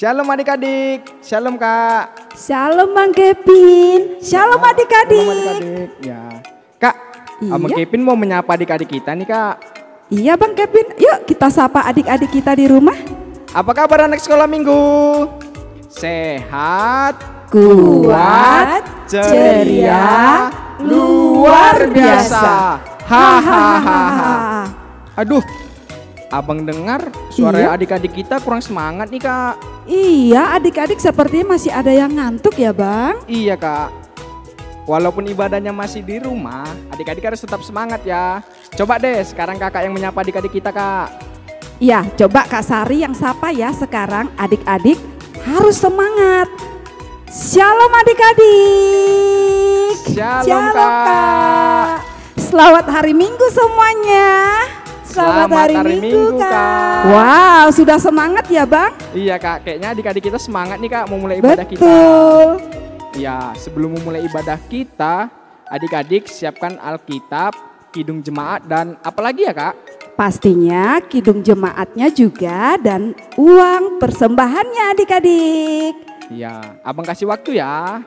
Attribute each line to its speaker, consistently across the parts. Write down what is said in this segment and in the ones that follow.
Speaker 1: Shalom adik-adik, shalom kak.
Speaker 2: Shalom Bang Kevin, shalom adik-adik.
Speaker 1: Shalom adik-adik. Ya, kak,
Speaker 2: Iya.
Speaker 1: Abang Kevin mau menyapa adik-adik kita nih kak.
Speaker 2: Iya Bang Kevin, yuk kita sapa adik-adik kita di rumah.
Speaker 1: Apa kabar anak sekolah minggu? Sehat,
Speaker 2: Kuat, ceria, luar biasa.
Speaker 1: Hahaha. Aduh, abang dengar suara
Speaker 2: Iya.
Speaker 1: adik-adik kita kurang semangat nih kak.
Speaker 2: Iya, adik-adik sepertinya masih ada yang ngantuk ya Bang.
Speaker 1: Iya kak. Walaupun ibadahnya masih di rumah, adik-adik harus tetap semangat ya. Coba deh sekarang kakak yang menyapa adik-adik kita kak.
Speaker 2: Iya, coba Kak Sari yang sapa ya sekarang. Adik-adik harus semangat. Shalom adik-adik.
Speaker 1: Shalom, Kak.
Speaker 2: Selamat hari Minggu semuanya. Selamat hari Minggu Kak. Wow, sudah semangat ya Bang?
Speaker 1: Iya kak, kayaknya adik-adik kita semangat nih kak mau mulai ibadah kita.
Speaker 2: Betul.
Speaker 1: Ya, sebelum memulai ibadah kita, adik-adik siapkan Alkitab, kidung jemaat dan apalagi ya kak?
Speaker 2: Pastinya kidung jemaatnya juga dan uang persembahannya adik-adik.
Speaker 1: Iya, abang kasih waktu ya.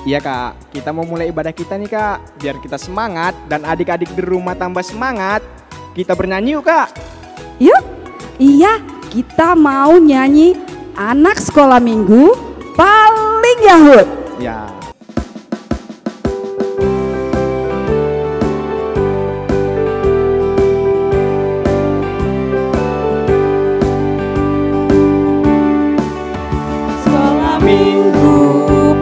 Speaker 1: Iya kak, kita mau mulai ibadah kita nih kak. Biar kita semangat dan adik-adik di rumah tambah semangat, kita bernyanyi yuk kak.
Speaker 2: Yuk, iya kita mau nyanyi anak sekolah minggu paling Yahud.
Speaker 1: Ya.
Speaker 3: Sekolah minggu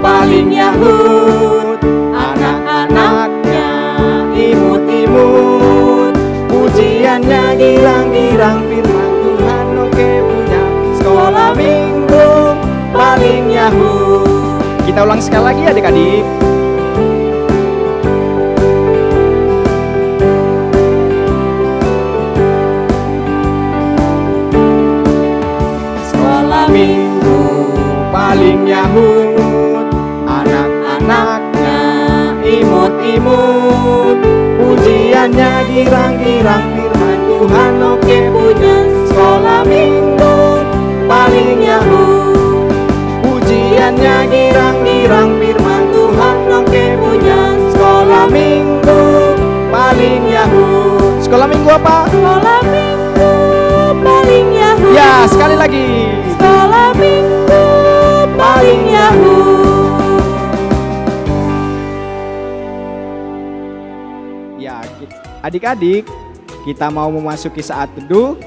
Speaker 3: paling Yahud, anak-anaknya imut-imut, pujiannya girang-girang, firman Tuhan oke punya. Sekolah minggu paling Yahud.
Speaker 1: Kita ulang sekali lagi adik-adik.
Speaker 3: Sekolah minggu paling Yahud, anak-anaknya imut-imut, pujiannya girang-girang, firman Tuhan oke punya. Sekolah minggu paling Yahud, pujiannya girang-girang, firman Tuhan oke punya. Sekolah minggu paling Yahud.
Speaker 1: Sekolah minggu apa?
Speaker 3: Sekolah minggu paling Yahud.
Speaker 1: Ya, sekali lagi.
Speaker 3: Sekolah minggu paling Yahud.
Speaker 1: Ya, adik-adik, kita mau memasuki saat teduh.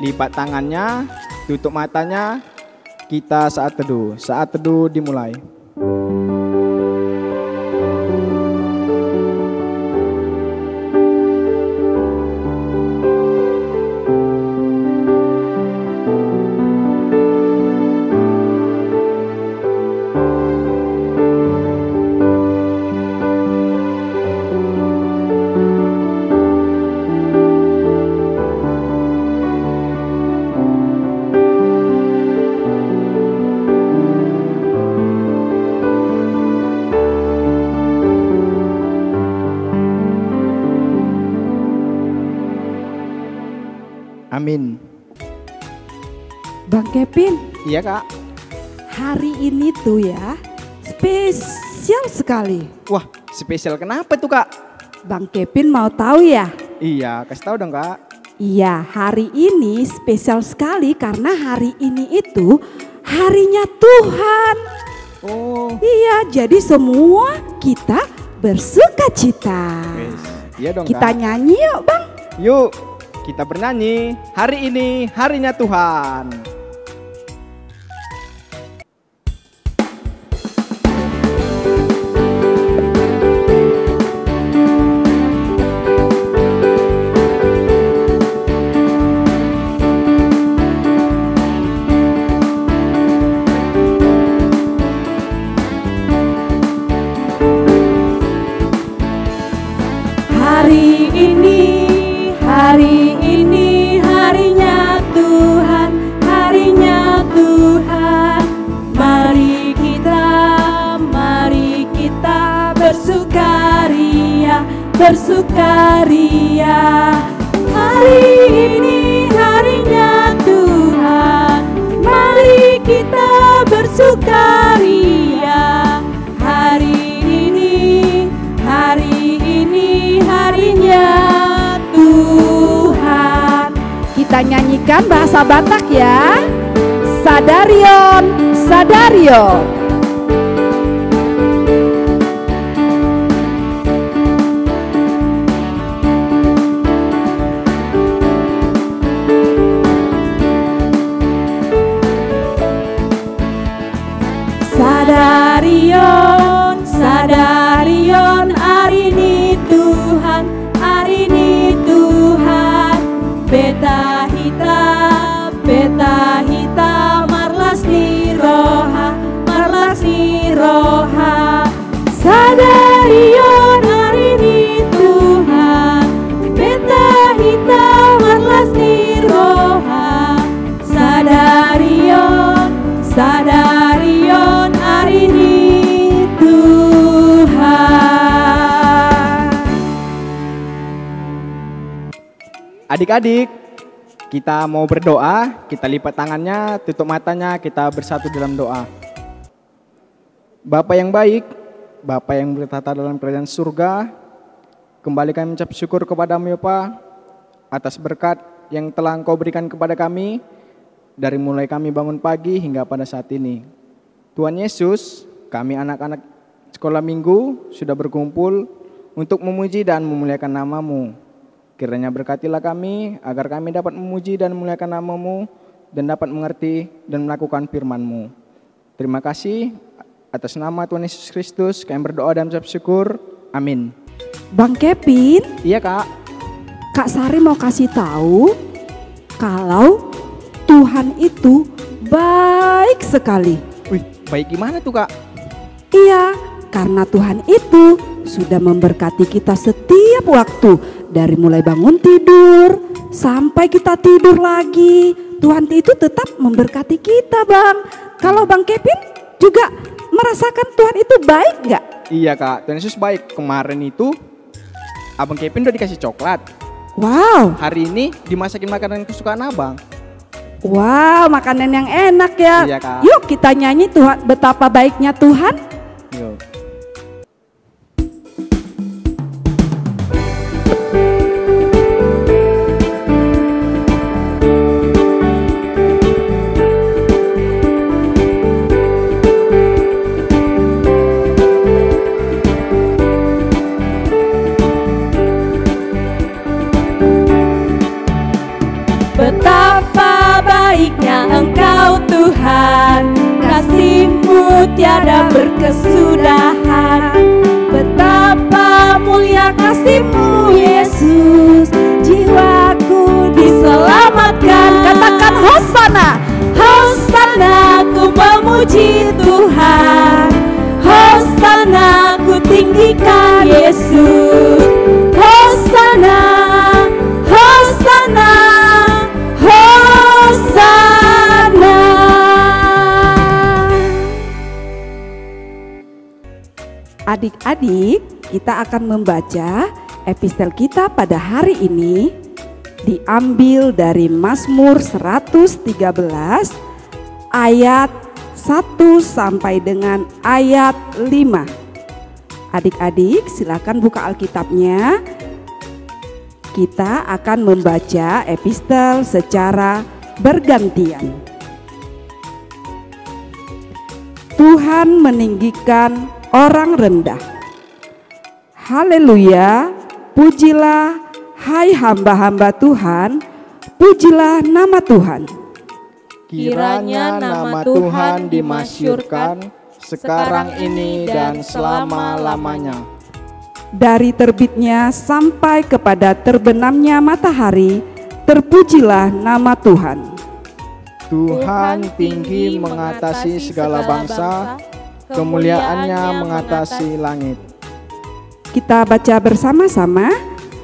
Speaker 1: Lipat tangannya, tutup matanya. Kita saat teduh. Saat teduh dimulai. Amin.
Speaker 2: Bang Kevin,
Speaker 1: Iya kak.
Speaker 2: hari ini tuh ya spesial sekali.
Speaker 1: Wah, spesial kenapa tuh kak?
Speaker 2: Bang Kevin mau tahu ya?
Speaker 1: Iya, kasih tahu dong kak.
Speaker 2: Iya, hari ini spesial sekali karena hari ini itu harinya Tuhan.
Speaker 1: Oh,
Speaker 2: Iya, jadi semua kita bersuka cita.
Speaker 1: iya dong
Speaker 2: Kita
Speaker 1: kak.
Speaker 2: nyanyi yuk Bang.
Speaker 1: Yuk, kita bernyanyi. Hari ini harinya Tuhan.
Speaker 3: Hari ini bersukaria. Hari ini harinya Tuhan, mari kita bersukaria. Hari ini harinya Tuhan.
Speaker 2: Kita nyanyikan bahasa Batak ya. Sadarion, sadarion.
Speaker 3: Sadarion, sadarion, hari ini Tuhan, hari ini Tuhan. Beta hita, marlas ni roha, sadarion, hari ini Tuhan. Beta hita, marlas ni roha, sadarion, sadarion, hari ini Tuhan.
Speaker 1: Adik-adik, kita mau berdoa, kita lipat tangannya, tutup matanya, kita bersatu dalam doa. Bapa yang baik, Bapa yang bertata dalam kerajaan surga, kembali kami mengucap syukur kepadamu ya Pak, atas berkat yang telah Engkau berikan kepada kami, dari mulai kami bangun pagi hingga pada saat ini. Tuhan Yesus, kami anak-anak sekolah minggu sudah berkumpul untuk memuji dan memuliakan nama-Mu. Kiranya berkatilah kami agar kami dapat memuji dan memuliakan nama-Mu dan dapat mengerti dan melakukan firman-Mu. Terima kasih atas nama Tuhan Yesus Kristus kami berdoa dan mengucap syukur. Amin.
Speaker 2: Bang Kevin.
Speaker 1: Iya Kak.
Speaker 2: Kak Sari mau kasih tahu kalau Tuhan itu baik sekali.
Speaker 1: Wih, baik gimana tuh Kak?
Speaker 2: Iya, karena Tuhan itu sudah memberkati kita setiap waktu. Dari mulai bangun tidur sampai kita tidur lagi. Tuhan itu tetap memberkati kita Bang. Kalau Bang Kevin juga merasakan Tuhan itu baik gak?
Speaker 1: Iya Kak, Tuhan Yesus baik. Kemarin itu Abang Kevin udah dikasih coklat.
Speaker 2: Wow.
Speaker 1: Hari ini dimasakin makanan kesukaan Abang.
Speaker 2: Wow, makanan yang enak ya.
Speaker 1: Iya, Kak.
Speaker 2: Yuk kita nyanyi Tuhan, betapa baiknya Tuhan.
Speaker 1: Yuk.
Speaker 3: Betapa baiknya Engkau Tuhan, kasih-Mu tiada berkesudahan. Betapa mulia kasih-Mu Yesus, jiwaku diselamatkan.
Speaker 2: Katakan Hosana.
Speaker 3: Hosana, ku memuji Tuhan. Hosana, ku tinggikan Yesus. Hosana, Hosana, Hosana.
Speaker 2: Adik-adik, kita akan membaca epistel kita pada hari ini diambil dari Mazmur 113 ayat 1 sampai dengan ayat 5. Adik-adik silakan buka Alkitabnya. Kita akan membaca epistel secara bergantian. Tuhan meninggikan orang rendah. Haleluya, pujilah hai hamba-hamba Tuhan, pujilah nama Tuhan.
Speaker 3: Kiranya nama Tuhan dimasyhurkan sekarang ini dan selama-lamanya.
Speaker 2: Dari terbitnya sampai kepada terbenamnya matahari, terpujilah nama Tuhan.
Speaker 1: Tuhan tinggi mengatasi segala bangsa, kemuliaannya mengatasi langit.
Speaker 2: Kita baca bersama-sama.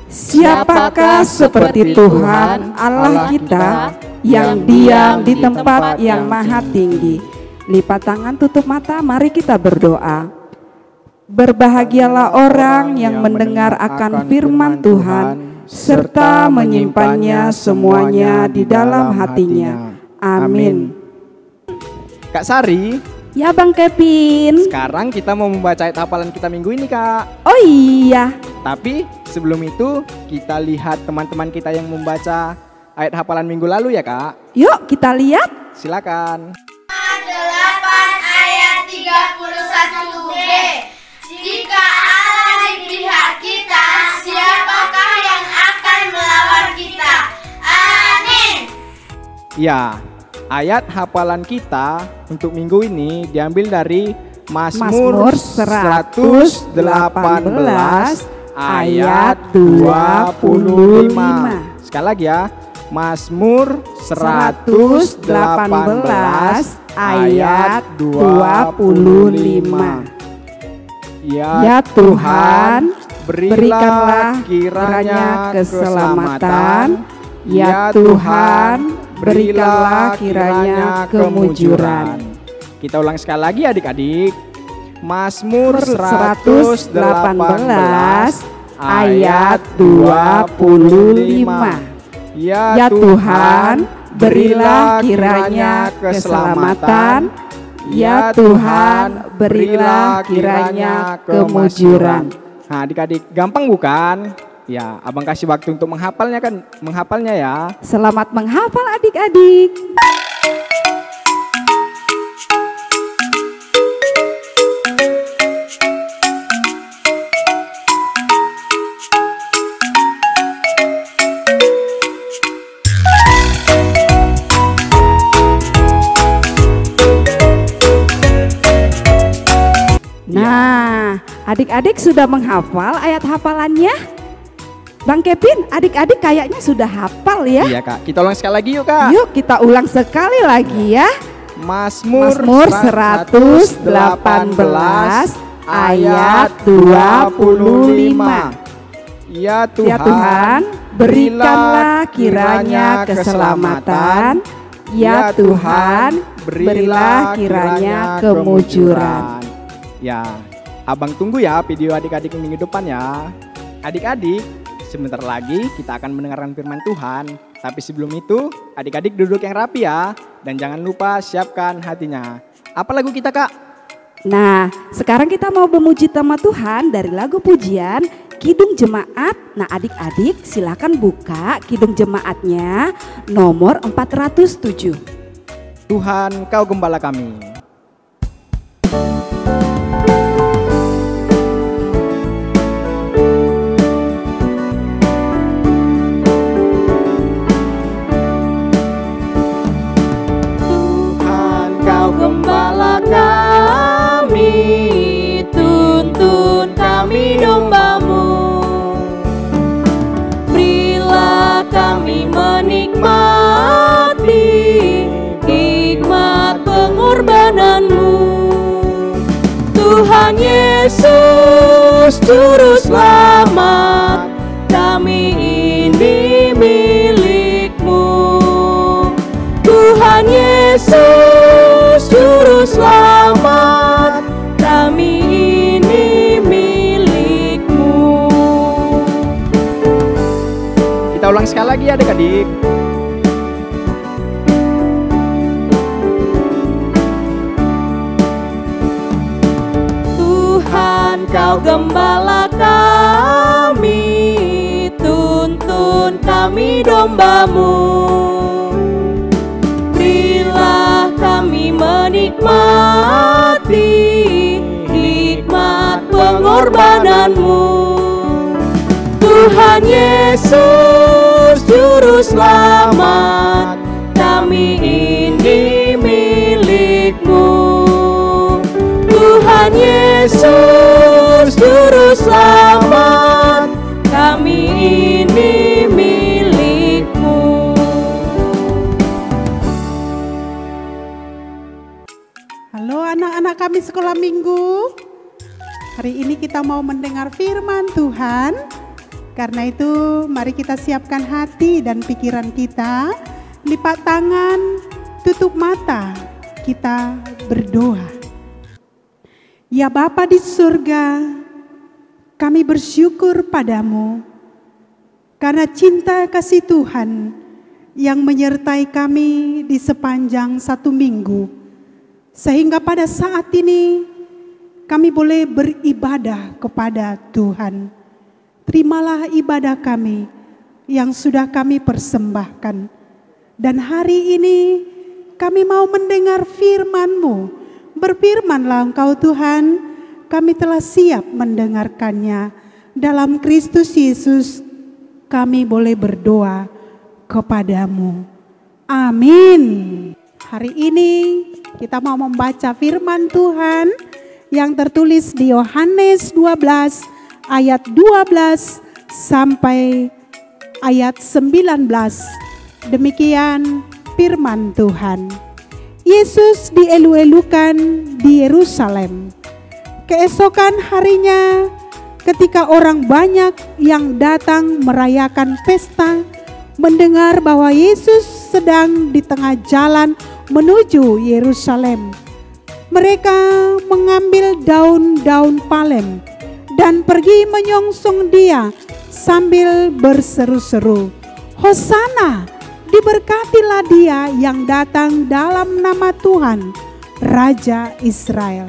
Speaker 2: Siapakah seperti Tuhan Allah kita yang diam di tempat yang maha tinggi. Lipat tangan, tutup mata, mari kita berdoa. Berbahagialah orang yang mendengar akan firman Tuhan serta menyimpannya semuanya di dalam hatinya. Amin.
Speaker 1: Kak Sari,
Speaker 2: Ya Bang Kevin.
Speaker 1: sekarang kita mau membaca ayat hafalan kita minggu ini, Kak.
Speaker 2: Oh iya.
Speaker 1: Tapi sebelum itu kita lihat teman-teman kita yang membaca ayat hafalan minggu lalu ya, Kak.
Speaker 2: Yuk kita lihat.
Speaker 1: Silakan.
Speaker 4: 8 ayat 31b. Jika Allah di pihak kita, siapakah yang akan melawan kita? Amin.
Speaker 1: Ya, ayat hafalan kita untuk minggu ini diambil dari Mazmur 118 ayat 25. Sekali lagi ya, Mazmur 118 ayat 25.
Speaker 2: Ya Tuhan, berikanlah kiranya keselamatan. Ya Tuhan, berikanlah kiranya kemujuran.
Speaker 1: Kita ulang sekali lagi adik-adik. Mazmur 118 ayat 25.
Speaker 2: Ya Tuhan, berilah kiranya keselamatan. Ya Tuhan, berilah kiranya kemujuran.
Speaker 1: Nah, adik-adik, gampang bukan? Ya, Abang kasih waktu untuk menghafalnya ya.
Speaker 2: Selamat menghafal adik-adik. Nah, adik-adik sudah menghafal ayat hafalannya? Bang Kevin, adik-adik kayaknya sudah hafal ya?
Speaker 1: Iya Kak, kita ulang sekali lagi yuk Kak.
Speaker 2: Yuk kita ulang sekali lagi ya.
Speaker 1: Mazmur
Speaker 2: 118 ayat 25.
Speaker 1: Ya
Speaker 2: Ya Tuhan, berikanlah kiranya keselamatan. Ya Tuhan, berilah kiranya kemujuran.
Speaker 1: Ya, Abang tunggu ya video adik-adik minggu depan ya. Adik-adik, sebentar lagi kita akan mendengarkan firman Tuhan. Tapi sebelum itu, adik-adik duduk yang rapi ya. Dan jangan lupa siapkan hatinya. Apa lagu kita Kak?
Speaker 2: Nah, sekarang kita mau memuji nama Tuhan dari lagu pujian Kidung Jemaat. Nah adik-adik silakan buka Kidung Jemaatnya nomor 407.
Speaker 1: Tuhan Kau Gembala Kami.
Speaker 3: Gembala kami, tuntun kami dombamu. Berilah kami menikmati hikmat pengorbananmu. Tuhan Yesus Juru Selamat, kami ini milik-Mu. Tuhan Yesus Juru Selamat, kami ini milik-Mu.
Speaker 1: Kita ulang sekali lagi adik-adik.
Speaker 3: Tuhan Kau Gembala kami, tuntun kami domba-Mu. Berilah kami menikmati hikmat pengorbanan-Mu. Tuhan Yesus Juru Selamat, kami ini milik-Mu. Tuhan Yesus Juru Selamat, kami ini milik-Mu.
Speaker 5: Halo anak-anak kami sekolah minggu. Hari ini kita mau mendengar firman Tuhan. Karena itu mari kita siapkan hati dan pikiran kita. Lipat tangan, tutup mata, kita berdoa. Ya Bapa di surga, kami bersyukur padamu karena cinta kasih Tuhan yang menyertai kami di sepanjang 1 minggu. Sehingga pada saat ini kami boleh beribadah kepada Tuhan. Terimalah ibadah kami yang sudah kami persembahkan. Dan hari ini kami mau mendengar firman-Mu. Berfirmanlah Engkau Tuhan, kami telah siap mendengarkannya. Dalam Kristus Yesus kami boleh berdoa kepadamu. Amin. Hari ini kita mau membaca firman Tuhan yang tertulis di Yohanes 12 ayat 12 sampai ayat 19. Demikian firman Tuhan. Yesus dielu-elukan di Yerusalem. Keesokan harinya, ketika orang banyak yang datang merayakan pesta, mendengar bahwa Yesus sedang di tengah jalan menuju Yerusalem, mereka mengambil daun-daun palem dan pergi menyongsong dia sambil berseru-seru, "Hosana, diberkatilah dia yang datang dalam nama Tuhan, Raja Israel."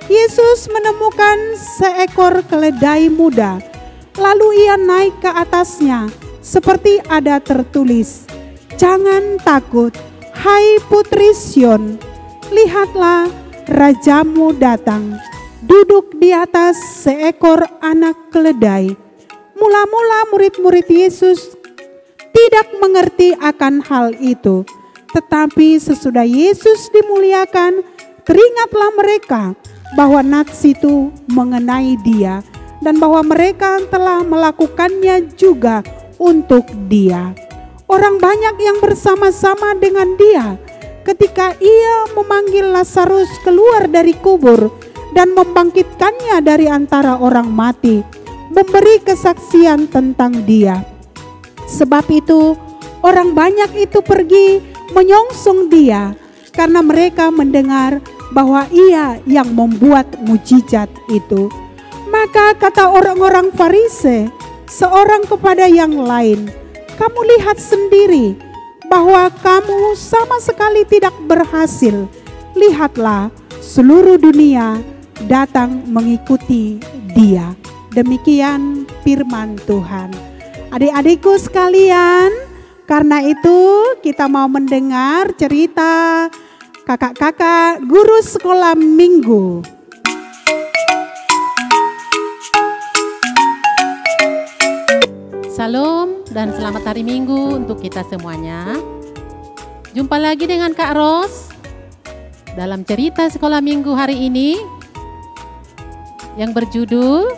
Speaker 5: Yesus menemukan seekor keledai muda, lalu ia naik ke atasnya seperti ada tertulis, "Jangan takut, hai putri Sion, lihatlah rajamu datang, duduk di atas seekor anak keledai." Mula-mula murid-murid Yesus tidak mengerti akan hal itu, tetapi sesudah Yesus dimuliakan, teringatlah mereka bahwa nats itu mengenai dia dan bahwa mereka telah melakukannya juga untuk dia. Orang banyak yang bersama-sama dengan dia ketika ia memanggil Lazarus keluar dari kubur dan membangkitkannya dari antara orang mati, memberi kesaksian tentang dia. Sebab itu orang banyak itu pergi menyongsong dia karena mereka mendengar bahwa ia yang membuat mujizat itu. Maka kata orang-orang Farisi seorang kepada yang lain, "Kamu lihat sendiri bahwa kamu sama sekali tidak berhasil. Lihatlah, seluruh dunia datang mengikuti dia." Demikian firman Tuhan. Adik-adikku sekalian, karena itu kita mau mendengar cerita kakak-kakak guru sekolah minggu.
Speaker 6: Salam dan selamat hari Minggu untuk kita semuanya. Jumpa lagi dengan Kak Ros dalam cerita sekolah minggu hari ini yang berjudul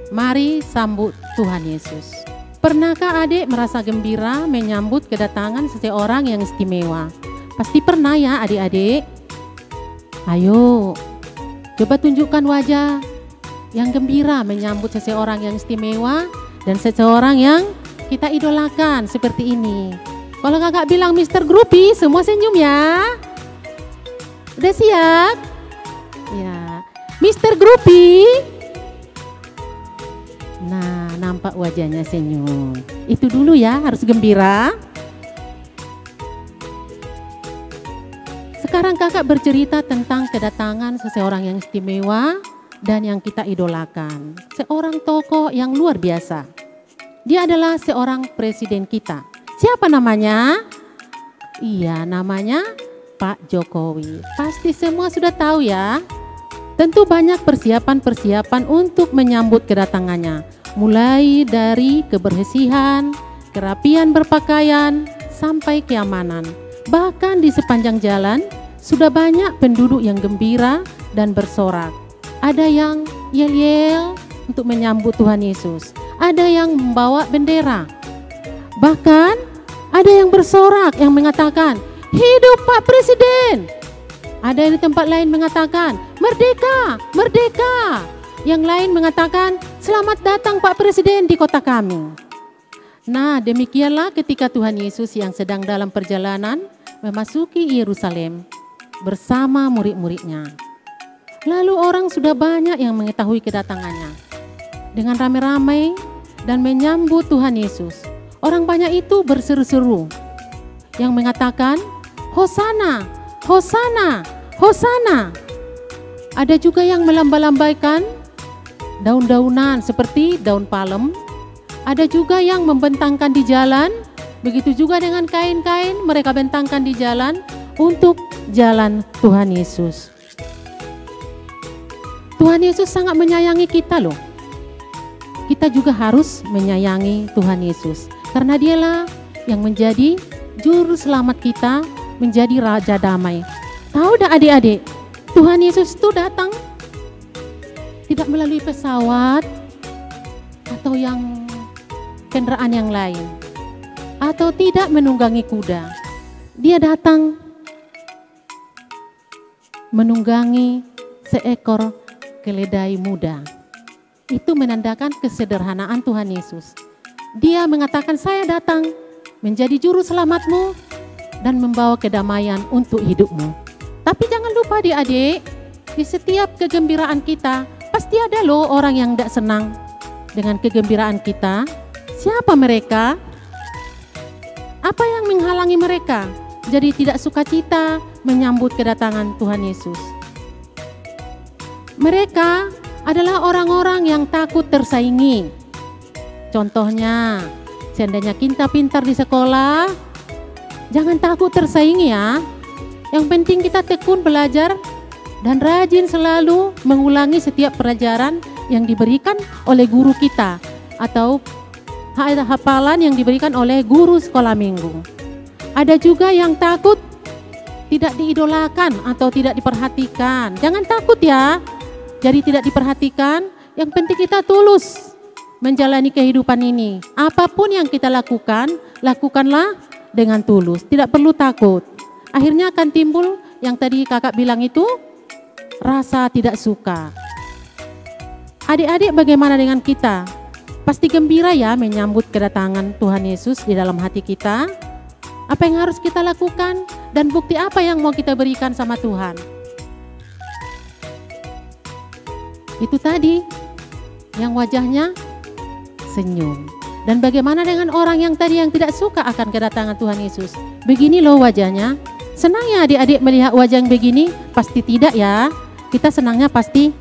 Speaker 6: Mari Sambut Tuhan Yesus. Pernahkah adik merasa gembira menyambut kedatangan seseorang yang istimewa? Pasti pernah ya adik-adik. Ayo, coba tunjukkan wajah yang gembira menyambut seseorang yang istimewa dan seseorang yang kita idolakan seperti ini. Kalau kakak bilang Mr. Groupie, semua senyum ya. Udah siap? Ya, Mr. Groupie. Nah, nampak wajahnya senyum. Itu dulu ya, harus gembira. Sekarang kakak bercerita tentang kedatangan seseorang yang istimewa dan yang kita idolakan. Seorang tokoh yang luar biasa. Dia adalah seorang presiden kita. Siapa namanya? Iya, namanya Pak Jokowi. Pasti semua sudah tahu ya. Tentu banyak persiapan-persiapan untuk menyambut kedatangannya. Mulai dari kebersihan, kerapian berpakaian, sampai keamanan. Bahkan di sepanjang jalan sudah banyak penduduk yang gembira dan bersorak. Ada yang yel-yel untuk menyambut Tuhan Yesus. Ada yang membawa bendera. Bahkan ada yang bersorak yang mengatakan, "Hidup Pak Presiden." Ada yang di tempat lain mengatakan, "Merdeka, merdeka." Yang lain mengatakan, "Selamat datang Pak Presiden di kota kami." Nah, demikianlah ketika Tuhan Yesus yang sedang dalam perjalanan memasuki Yerusalem bersama murid-muridnya. Lalu orang sudah banyak yang mengetahui kedatangannya. Dengan ramai-ramai dan menyambut Tuhan Yesus, orang banyak itu berseru-seru yang mengatakan, Hosana, Hosana, Hosana. Ada juga yang melamba-lambaikan daun-daunan seperti daun palem. Ada juga yang membentangkan di jalan. Begitu juga dengan kain-kain mereka bentangkan di jalan untuk jalan Tuhan Yesus. Tuhan Yesus sangat menyayangi kita loh. Kita juga harus menyayangi Tuhan Yesus. Karena dialah yang menjadi juru selamat kita, menjadi raja damai. Tahu dah adik-adik, Tuhan Yesus itu datang tidak melalui pesawat atau yang kendaraan yang lain, atau tidak menunggangi kuda. Dia datang menunggangi seekor keledai muda. Itu menandakan kesederhanaan Tuhan Yesus. Dia mengatakan, saya datang menjadi juru selamatmu dan membawa kedamaian untuk hidupmu. Tapi jangan lupa adik-adik, di setiap kegembiraan kita, pasti ada loh orang yang tidak senang dengan kegembiraan kita. Siapa mereka? Apa yang menghalangi mereka jadi tidak sukacita menyambut kedatangan Tuhan Yesus? Mereka adalah orang-orang yang takut tersaingi. Contohnya, seandainya kita pintar di sekolah, jangan takut tersaingi ya. Yang penting kita tekun belajar dan rajin selalu mengulangi setiap pelajaran yang diberikan oleh guru kita atau hafalan yang diberikan oleh guru sekolah minggu. Ada juga yang takut tidak diidolakan atau tidak diperhatikan. Jangan takut ya, jadi tidak diperhatikan. Yang penting kita tulus menjalani kehidupan ini. Apapun yang kita lakukan, lakukanlah dengan tulus, tidak perlu takut. Akhirnya akan timbul yang tadi kakak bilang itu, rasa tidak suka. Adik-adik, bagaimana dengan kita? Pasti gembira ya menyambut kedatangan Tuhan Yesus di dalam hati kita. Apa yang harus kita lakukan dan bukti apa yang mau kita berikan sama Tuhan? Itu tadi, yang wajahnya senyum. Dan bagaimana dengan orang yang tadi yang tidak suka akan kedatangan Tuhan Yesus? Begini loh wajahnya. Senang ya adik-adik melihat wajah yang begini? Pasti tidak ya. Kita senangnya pasti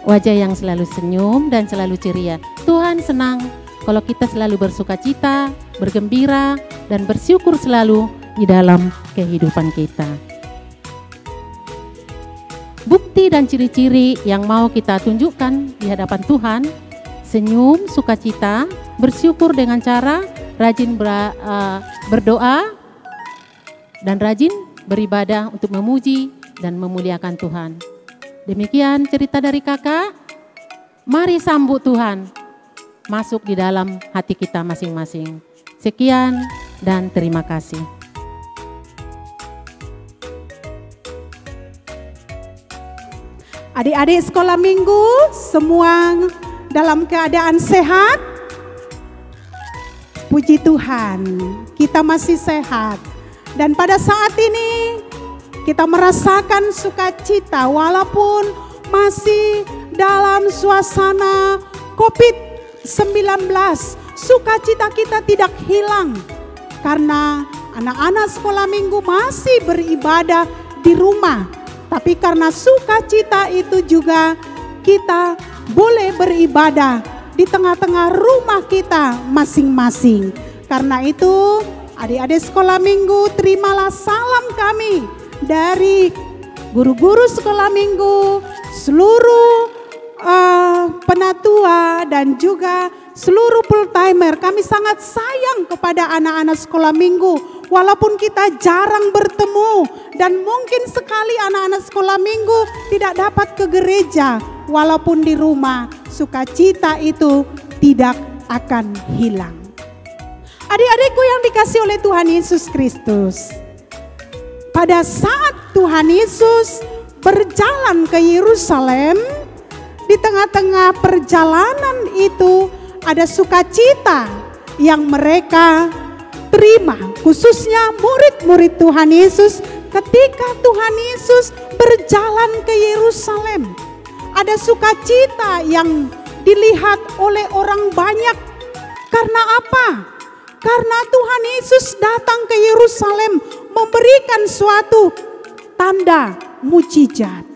Speaker 6: wajah yang selalu senyum dan selalu ceria. Tuhan senang kalau kita selalu bersukacita, bergembira, dan bersyukur selalu di dalam kehidupan kita. Bukti dan ciri-ciri yang mau kita tunjukkan di hadapan Tuhan, senyum, sukacita, bersyukur dengan cara rajin berdoa, dan rajin beribadah untuk memuji dan memuliakan Tuhan. Demikian cerita dari kakak. Mari sambut Tuhan masuk di dalam hati kita masing-masing. Sekian dan terima kasih.
Speaker 5: Adik-adik sekolah minggu, semua dalam keadaan sehat? Puji Tuhan, kita masih sehat. Dan pada saat ini kita merasakan sukacita walaupun masih dalam suasana COVID-19. Sukacita kita tidak hilang karena anak-anak sekolah minggu masih beribadah di rumah. Tapi karena sukacita itu juga kita boleh beribadah di tengah-tengah rumah kita masing-masing. Karena itu adik-adik sekolah minggu, terimalah salam kami dari guru-guru sekolah minggu, seluruh penatua dan juga seluruh full timer. Kami sangat sayang kepada anak-anak sekolah minggu. Walaupun kita jarang bertemu dan mungkin sekali anak-anak sekolah minggu tidak dapat ke gereja. Walaupun di rumah, sukacita itu tidak akan hilang. Adik-adikku yang dikasihi oleh Tuhan Yesus Kristus, pada saat Tuhan Yesus berjalan ke Yerusalem, di tengah-tengah perjalanan itu ada sukacita yang mereka terima, khususnya murid-murid Tuhan Yesus ketika Tuhan Yesus berjalan ke Yerusalem, ada sukacita yang dilihat oleh orang banyak. Karena apa? Karena Tuhan Yesus datang ke Yerusalem memberikan suatu tanda mujizat.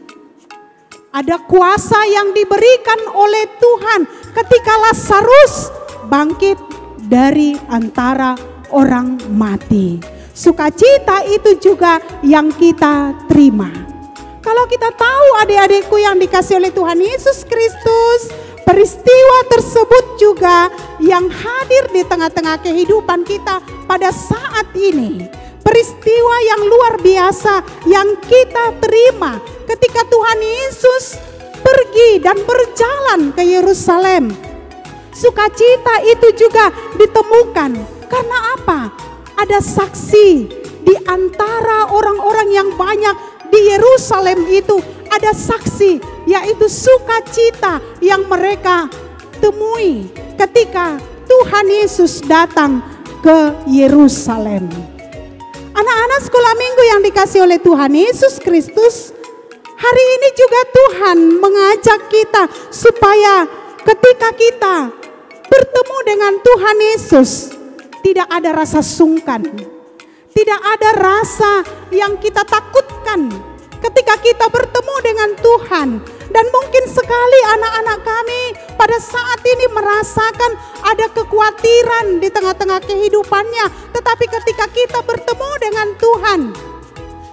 Speaker 5: Ada kuasa yang diberikan oleh Tuhan ketika Lazarus bangkit dari antara orang mati. Sukacita itu juga yang kita terima. Kalau kita tahu adik-adikku yang dikasih oleh Tuhan Yesus Kristus, peristiwa tersebut juga yang hadir di tengah-tengah kehidupan kita pada saat ini. Peristiwa yang luar biasa yang kita terima ketika Tuhan Yesus pergi dan berjalan ke Yerusalem. Sukacita itu juga ditemukan karena apa? Ada saksi di antara orang-orang yang banyak di Yerusalem itu, ada saksi, yaitu sukacita yang mereka temui ketika Tuhan Yesus datang ke Yerusalem. Anak-anak sekolah minggu yang dikasih oleh Tuhan Yesus Kristus, hari ini juga Tuhan mengajak kita supaya ketika kita bertemu dengan Tuhan Yesus, tidak ada rasa sungkan, tidak ada rasa yang kita takutkan ketika kita bertemu dengan Tuhan. Dan mungkin sekali anak-anak kami pada saat ini merasakan ada kekhawatiran di tengah-tengah kehidupannya. Tetapi ketika kita bertemu dengan Tuhan,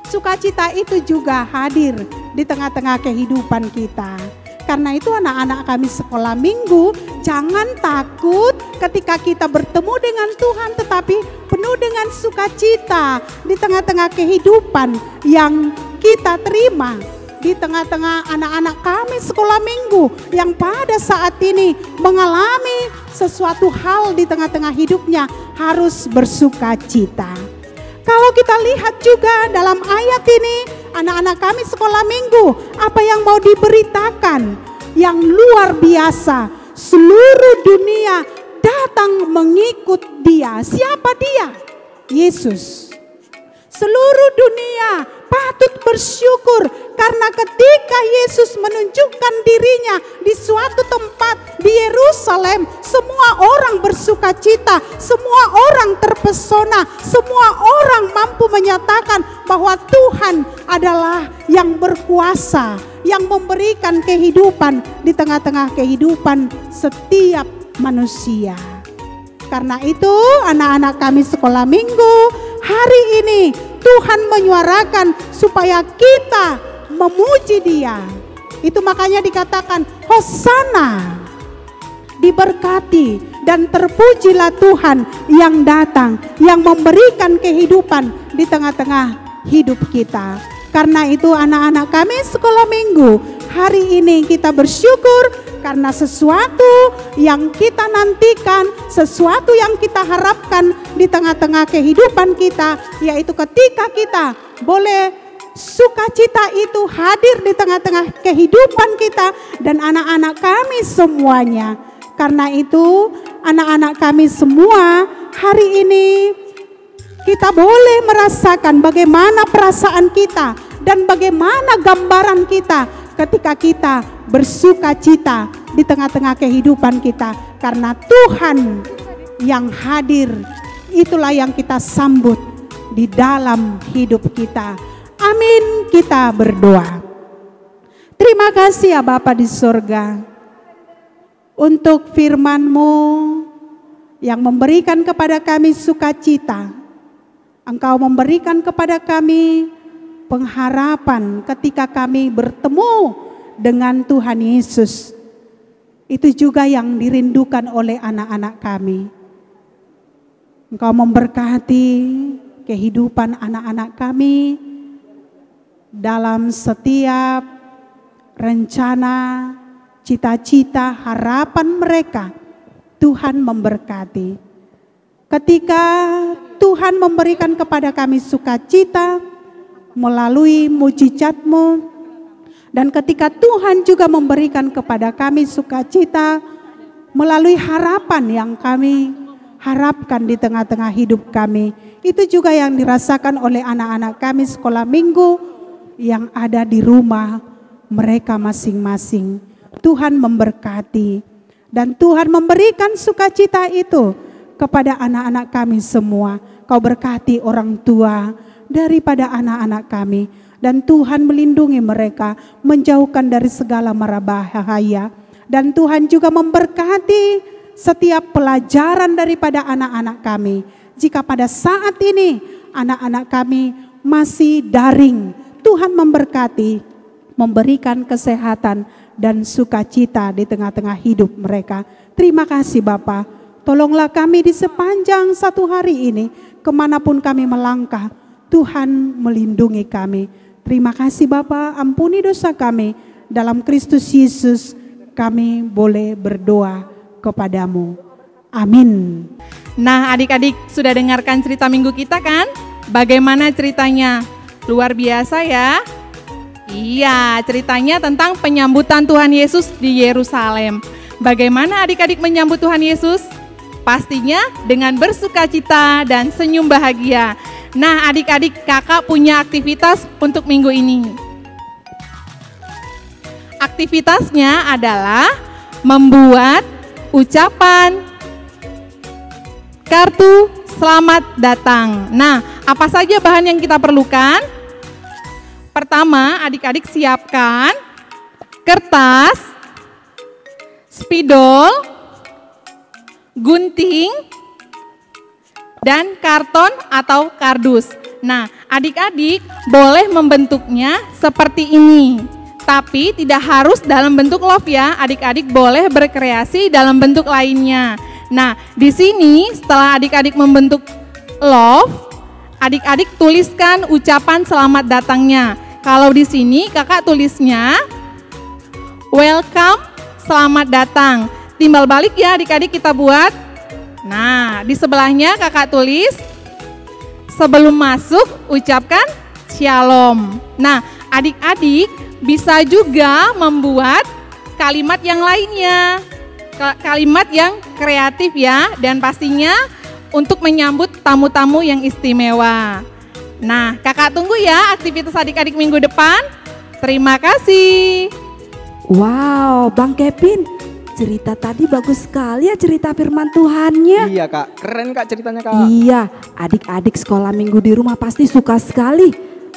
Speaker 5: sukacita itu juga hadir di tengah-tengah kehidupan kita. Karena itu anak-anak kami sekolah minggu, jangan takut ketika kita bertemu dengan Tuhan, tetapi penuh dengan sukacita di tengah-tengah kehidupan yang kita terima. Di tengah-tengah anak-anak kami sekolah minggu yang pada saat ini mengalami sesuatu hal di tengah-tengah hidupnya harus bersukacita. Kalau kita lihat juga dalam ayat ini, anak-anak kami sekolah minggu, apa yang mau diberitakan yang luar biasa. Seluruh dunia datang mengikut dia. Siapa dia? Yesus. Seluruh dunia patut bersyukur karena ketika Yesus menunjukkan dirinya di suatu tempat di Yerusalem, semua orang bersukacita, semua orang terpesona, semua orang mampu menyatakan bahwa Tuhan adalah yang berkuasa, yang memberikan kehidupan di tengah-tengah kehidupan setiap manusia. Karena itu anak-anak kami sekolah minggu, hari ini Tuhan menyuarakan supaya kita memuji Dia. Itu makanya dikatakan Hosana, diberkati dan terpujilah Tuhan yang datang, yang memberikan kehidupan di tengah-tengah hidup kita. Karena itu anak-anak kami sekolah minggu, hari ini kita bersyukur karena sesuatu yang kita nantikan, sesuatu yang kita harapkan di tengah-tengah kehidupan kita, yaitu ketika kita boleh sukacita itu hadir di tengah-tengah kehidupan kita dan anak-anak kami semuanya. Karena itu anak-anak kami semua hari ini kita boleh merasakan bagaimana perasaan kita dan bagaimana gambaran kita ketika kita bersukacita di tengah-tengah kehidupan kita. Karena Tuhan yang hadir, itulah yang kita sambut di dalam hidup kita. Amin, kita berdoa. Terima kasih ya Bapa di surga untuk firman-Mu yang memberikan kepada kami sukacita. Engkau memberikan kepada kami pengharapan ketika kami bertemu dengan Tuhan Yesus. Itu juga yang dirindukan oleh anak-anak kami. Engkau memberkati kehidupan anak-anak kami dalam setiap rencana, cita-cita, harapan mereka. Tuhan memberkati. Ketika Tuhan memberikan kepada kami sukacita melalui mujizat-Mu, dan ketika Tuhan juga memberikan kepada kami sukacita melalui harapan yang kami harapkan di tengah-tengah hidup kami. Itu juga yang dirasakan oleh anak-anak kami sekolah minggu yang ada di rumah mereka masing-masing. Tuhan memberkati dan Tuhan memberikan sukacita itu kepada anak-anak kami semua. Kau berkati orang tua daripada anak-anak kami. Dan Tuhan melindungi mereka, menjauhkan dari segala mara bahaya. Dan Tuhan juga memberkati setiap pelajaran daripada anak-anak kami. Jika pada saat ini anak-anak kami masih daring, Tuhan memberkati, memberikan kesehatan dan sukacita di tengah-tengah hidup mereka. Terima kasih Bapa. Tolonglah kami di sepanjang satu hari ini, kemanapun kami melangkah, Tuhan melindungi kami. Terima kasih Bapa, ampuni dosa kami. Dalam Kristus Yesus kami boleh berdoa kepadamu. Amin.
Speaker 3: Nah, adik-adik sudah dengarkan cerita minggu kita kan? Bagaimana ceritanya? Luar biasa ya. Iya, ceritanya tentang penyambutan Tuhan Yesus di Yerusalem. Bagaimana adik-adik menyambut Tuhan Yesus? Pastinya dengan bersukacita dan senyum bahagia. Nah, adik-adik, kakak punya aktivitas untuk minggu ini. Aktivitasnya adalah membuat ucapan kartu selamat datang. Nah, apa saja bahan yang kita perlukan? Pertama, adik-adik siapkan kertas, spidol, gunting, dan karton atau kardus. Nah, adik-adik boleh membentuknya seperti ini. Tapi tidak harus dalam bentuk love ya. Adik-adik boleh berkreasi dalam bentuk lainnya. Nah, di sini setelah adik-adik membentuk love, adik-adik tuliskan ucapan selamat datangnya. Kalau di sini kakak tulisnya welcome, selamat datang. Timbal balik ya adik-adik kita buat. Nah, di sebelahnya kakak tulis, sebelum masuk ucapkan shalom. Nah, adik-adik bisa juga membuat kalimat yang lainnya. Kalimat yang kreatif ya, dan pastinya untuk menyambut tamu-tamu yang istimewa. Nah, kakak tunggu ya aktivitas adik-adik minggu depan. Terima kasih.
Speaker 2: Wow, Bang Kevin, cerita tadi bagus sekali ya, cerita firman Tuhannya.
Speaker 1: Iya Kak, keren Kak ceritanya Kak.
Speaker 2: Iya, adik-adik sekolah minggu di rumah pasti suka sekali.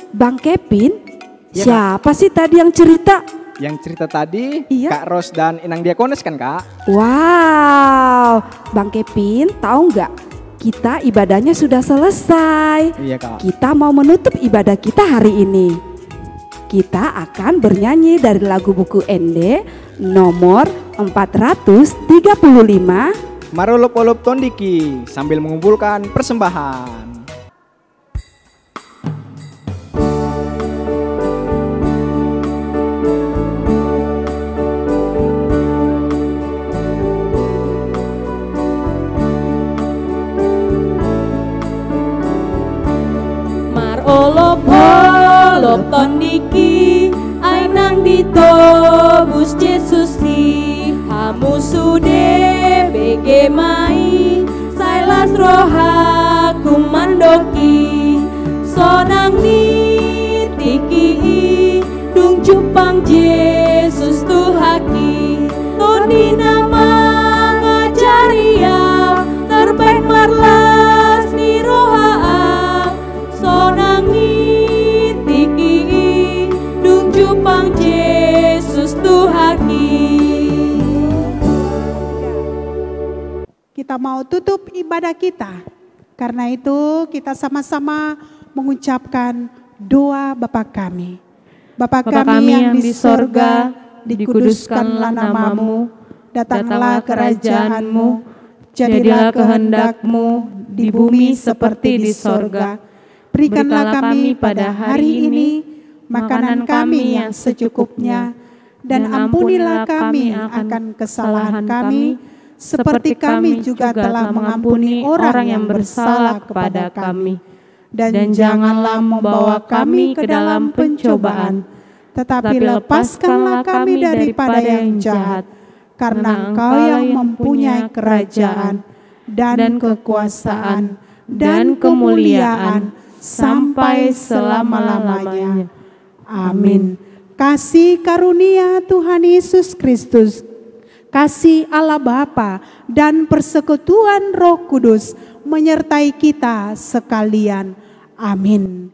Speaker 2: Bang Kevin,
Speaker 1: Iya,
Speaker 2: siapa sih tadi yang cerita?
Speaker 1: Yang cerita tadi
Speaker 2: Iya.
Speaker 1: Kak Ros dan Inang Diakones kan Kak?
Speaker 2: Wow, Bang Kevin tahu nggak? Kita ibadahnya sudah selesai.
Speaker 1: Iya Kak.
Speaker 2: Kita mau menutup ibadah kita hari ini. Kita akan bernyanyi dari lagu buku ND nomor 435.
Speaker 1: Marolop-olop tondiki sambil mengumpulkan persembahan.
Speaker 3: Olop-olop tondiki ainang ditobus Yesus di hamu sude bege mai sailas roha kumandoki sonang ni tiki dung cupang Yesus tuhaki toni nama ngajaria terbaik marlas ni roha sonang ni tiki dung cupang Yesus tuhaki.
Speaker 5: Kita mau tutup ibadah kita. Karena itu kita sama-sama mengucapkan doa Bapa kami. Bapa kami yang di sorga, dikuduskanlah namamu, datanglah kerajaanmu, jadilah kehendak-mu di bumi seperti di sorga. Berikanlah kami pada hari ini makanan kami yang secukupnya, dan ampunilah kami akan kesalahan kami, seperti kami juga telah mengampuni orang yang bersalah kepada kami. Dan janganlah membawa kami ke dalam pencobaan, tetapi lepaskanlah kami daripada yang jahat, karena Engkau yang mempunyai kerajaan dan kekuasaan, dan kemuliaan, sampai selama-lamanya. Amin. Kasih karunia Tuhan Yesus Kristus, kasih Allah Bapa, dan persekutuan Roh Kudus menyertai kita sekalian. Amin.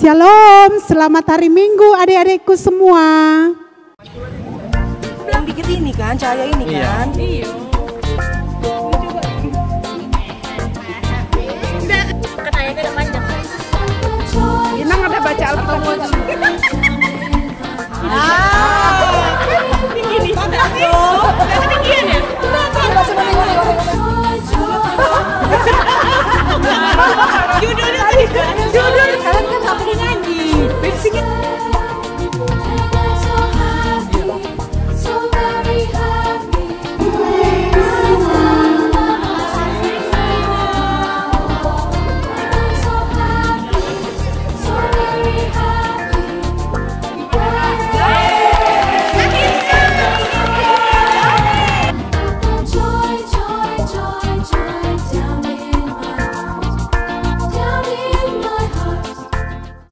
Speaker 5: Shalom, selamat hari Minggu adik-adikku semua.
Speaker 7: Yang dikit ini kan, cahaya ini kan. Iya. Kan ayahnya udah panjang.
Speaker 5: Inang ada baca Alkitab.
Speaker 7: Tinggi nih. Ketinggian ya? Judul kalian kan nggak perlu nyanyi.